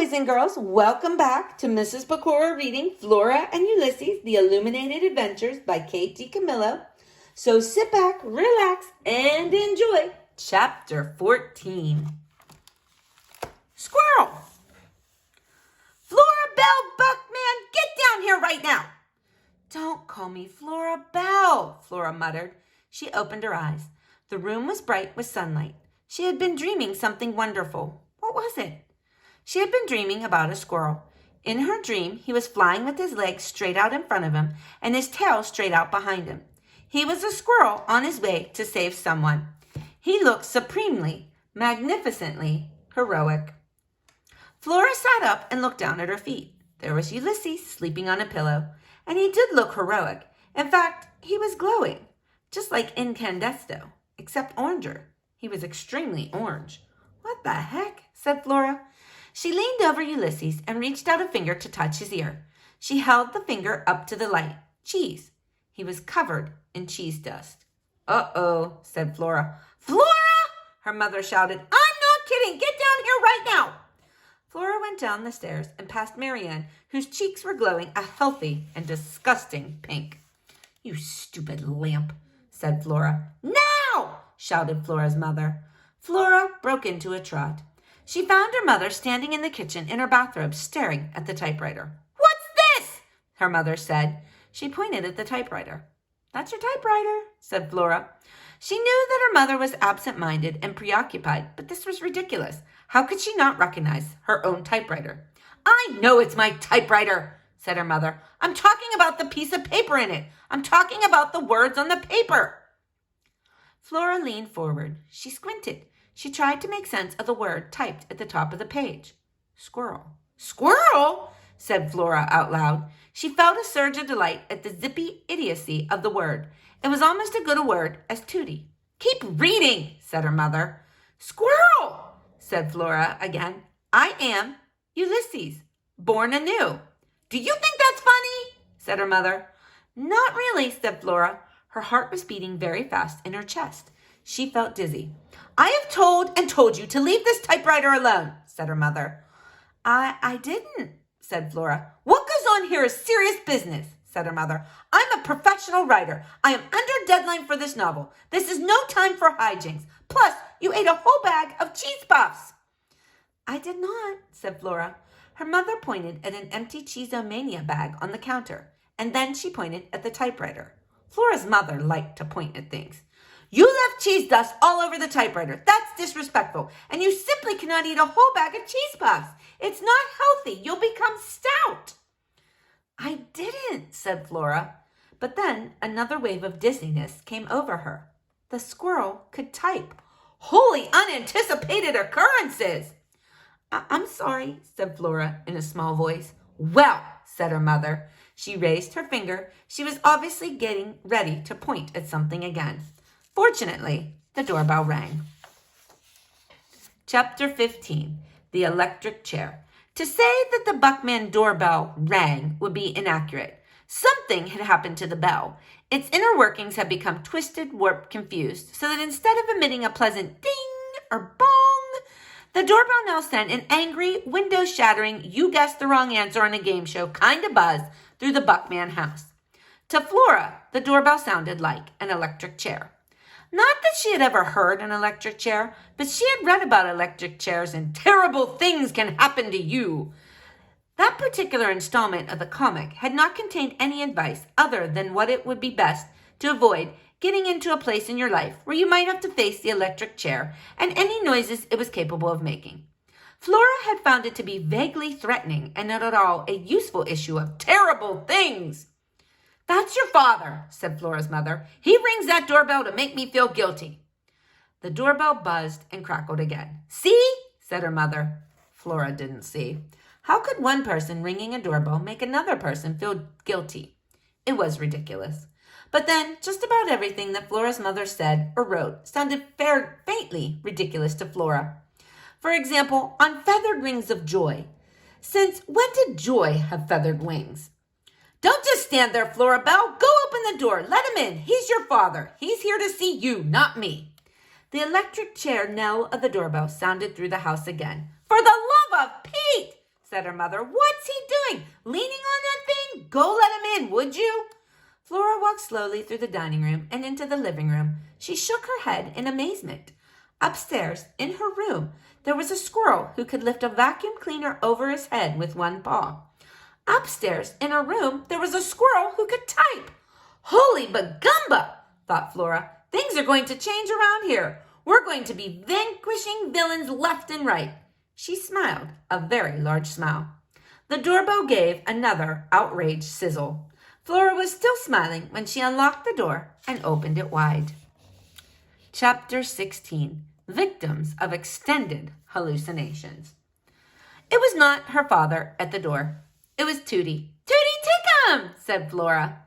boys and girls. Welcome back to Mrs. Pecora reading Flora and Ulysses, The Illuminated Adventures by Tutti Tickham. So sit back, relax, and enjoy Chapter 14. Squirrel! Flora Belle Buckman, get down here right now! Don't call me Flora Belle, Flora muttered. She opened her eyes. The room was bright with sunlight. She had been dreaming something wonderful. What was it? She had been dreaming about a squirrel. In her dream, he was flying with his legs straight out in front of him and his tail straight out behind him. He was a squirrel on his way to save someone. He looked supremely, magnificently heroic. Flora sat up and looked down at her feet. There was Ulysses sleeping on a pillow, and he did look heroic. In fact, he was glowing, just like Incandesto, except oranger. He was extremely orange. What the heck? Said Flora. She leaned over Ulysses and reached out a finger to touch his ear. She held the finger up to the light. Cheese. He was covered in cheese dust. Uh-oh, said Flora. Flora! Her mother shouted. I'm not kidding. Get down here right now. Flora went down the stairs and past Marianne, whose cheeks were glowing a healthy and disgusting pink. You stupid lamp, said Flora. Now! Shouted Flora's mother. Flora broke into a trot. She found her mother standing in the kitchen in her bathrobe, staring at the typewriter. What's this? Her mother said. She pointed at the typewriter. That's your typewriter, said Flora. She knew that her mother was absent-minded and preoccupied, but this was ridiculous. How could she not recognize her own typewriter? I know it's my typewriter, said her mother. I'm talking about the piece of paper in it. I'm talking about the words on the paper. Flora leaned forward. She squinted. She tried to make sense of the word typed at the top of the page. Squirrel. Squirrel? Said Flora out loud. She felt a surge of delight at the zippy idiocy of the word. It was almost as good a word as Tutti. Keep reading, said her mother. Squirrel, said Flora again. I am Ulysses, born anew. Do you think that's funny? Said her mother. Not really, said Flora. Her heart was beating very fast in her chest. She felt dizzy. I have told you to leave this typewriter alone, said her mother. I didn't, said Flora. What goes on here is serious business, said her mother. I'm a professional writer. I am under deadline for this novel. This is no time for hijinks. Plus, you ate a whole bag of cheese puffs. I did not, said Flora. Her mother pointed at an empty Cheesemania bag on the counter, and then she pointed at the typewriter. Flora's mother liked to point at things. You left cheese dust all over the typewriter. That's disrespectful. And you simply cannot eat a whole bag of cheese puffs. It's not healthy. You'll become stout. I didn't, said Flora. But then another wave of dizziness came over her. The squirrel could type. Wholly unanticipated occurrences. I'm sorry, said Flora in a small voice. Well, said her mother. She raised her finger. She was obviously getting ready to point at something again. Fortunately, the doorbell rang. Chapter 15, The Electric Chair. To say that the Buckman doorbell rang would be inaccurate. Something had happened to the bell. Its inner workings had become twisted, warped, confused, so that instead of emitting a pleasant ding or bong, the doorbell now sent an angry, window-shattering, you-guessed-the-wrong-answer on a game show kind of buzz through the Buckman house. To Flora, the doorbell sounded like an electric chair. Not that she had ever heard an electric chair, but she had read about electric chairs and terrible things can happen to you. That particular installment of the comic had not contained any advice other than what it would be best to avoid getting into a place in your life where you might have to face the electric chair and any noises it was capable of making. Flora had found it to be vaguely threatening and not at all a useful issue of terrible things. That's your father, said Flora's mother. He rings that doorbell to make me feel guilty. The doorbell buzzed and crackled again. See, said her mother. Flora didn't see. How could one person ringing a doorbell make another person feel guilty? It was ridiculous. But then, just about everything that Flora's mother said or wrote sounded faintly ridiculous to Flora. For example, on feathered rings of joy. Since when did joy have feathered wings? Don't just stand there, Flora Belle. Go open the door. Let him in. He's your father. He's here to see you, not me. The electric chair knell of the doorbell sounded through the house again. For the love of Pete, said her mother. What's he doing? Leaning on that thing? Go let him in, would you? Flora walked slowly through the dining room and into the living room. She shook her head in amazement. Upstairs, in her room, there was a squirrel who could lift a vacuum cleaner over his head with one paw. Upstairs, in her room, there was a squirrel who could type. Holy bagumba, thought Flora. Things are going to change around here. We're going to be vanquishing villains left and right. She smiled, a very large smile. The doorbell gave another outraged sizzle. Flora was still smiling when she unlocked the door and opened it wide. Chapter 16. Victims of Extended Hallucinations. It was not her father at the door. It was Tutti. Tutti Tickham, said Flora.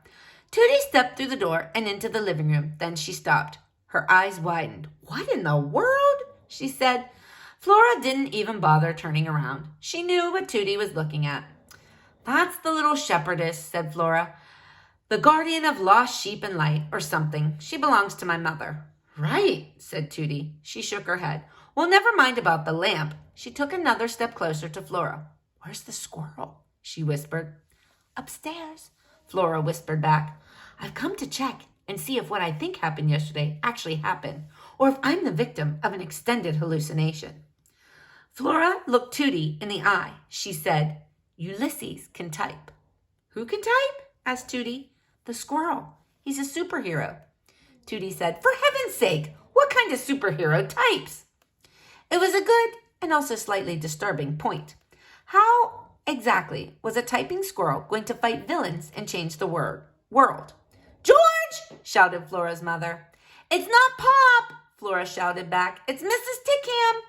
Tutti stepped through the door and into the living room. Then she stopped. Her eyes widened. What in the world? She said. Flora didn't even bother turning around. She knew what Tutti was looking at. That's the little shepherdess, said Flora. The guardian of lost sheep and light, or something. She belongs to my mother. Right, said Tutti. She shook her head. Well, never mind about the lamp. She took another step closer to Flora. Where's the squirrel? She whispered. Upstairs, Flora whispered back. I've come to check and see if what I think happened yesterday actually happened, or if I'm the victim of an extended hallucination. Flora looked Tutti in the eye. She said, Ulysses can type. Who can type? Asked Tutti. The squirrel. He's a superhero. Tutti said, for heaven's sake, what kind of superhero types? It was a good and also slightly disturbing point. How exactly was a typing squirrel going to fight villains and change the world? George! Shouted Flora's mother. It's not Pop! Flora shouted back. It's Mrs. Tickham!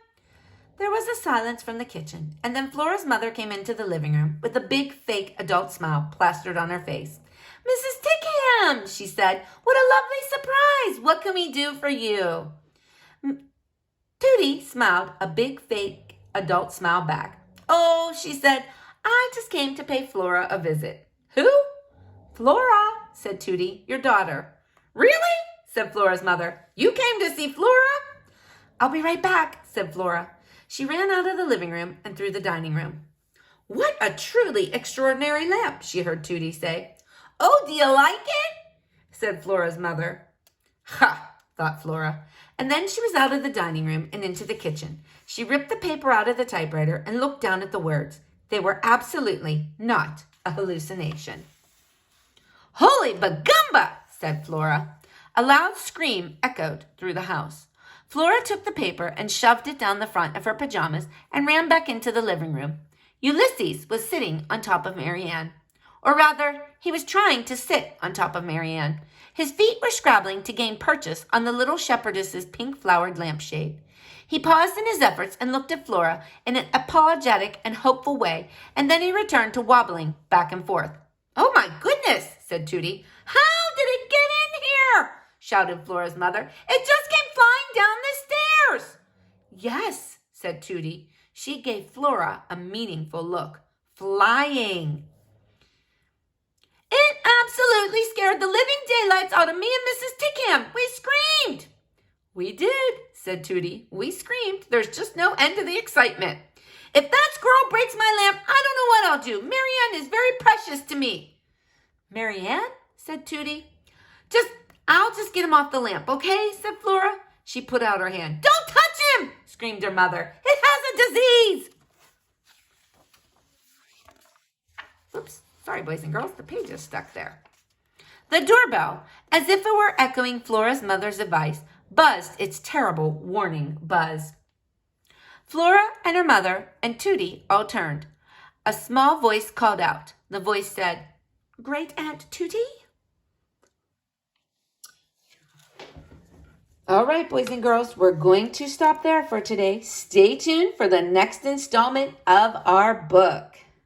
There was a silence from the kitchen, and then Flora's mother came into the living room with a big fake adult smile plastered on her face. Mrs. Tickham, she said, what a lovely surprise. What can we do for you? Tutti smiled a big fake adult smile back. Oh, she said, I just came to pay Flora a visit. Who? Flora, said Tutti, your daughter. Really? Said Flora's mother. You came to see Flora? I'll be right back, said Flora. She ran out of the living room and through the dining room. What a truly extraordinary lamp, she heard Tutti say. Oh, do you like it? Said Flora's mother. Ha, thought Flora. And then she was out of the dining room and into the kitchen. She ripped the paper out of the typewriter and looked down at the words. They were absolutely not a hallucination. Holy bagumba, said Flora. A loud scream echoed through the house. Flora took the paper and shoved it down the front of her pajamas and ran back into the living room. Ulysses was sitting on top of Marianne. Or rather, he was trying to sit on top of Marianne. His feet were scrabbling to gain purchase on the little shepherdess's pink-flowered lampshade. He paused in his efforts and looked at Flora in an apologetic and hopeful way, and then he returned to wobbling back and forth. Oh, my goodness, said Tutti. How did it get in here? Shouted Flora's mother. It just came flying down the stairs. Yes, said Tutti. She gave Flora a meaningful look. Flying. It absolutely scared the living daylights out of me and Mrs. Tickham. We screamed. We did, said Tutti. We screamed. There's just no end to the excitement. If that squirrel breaks my lamp, I don't know what I'll do. Marianne is very precious to me. Marianne? Said Tutti. I'll just get him off the lamp, okay? Said Flora. She put out her hand. Don't touch him, screamed her mother. It has a disease. Oops. Sorry, boys and girls, the page is stuck there. The doorbell, as if it were echoing Flora's mother's advice, buzzed its terrible warning buzz. Flora and her mother and Tutti all turned. A small voice called out. The voice said, Great Aunt Tutti? All right, boys and girls, we're going to stop there for today. Stay tuned for the next installment of our book.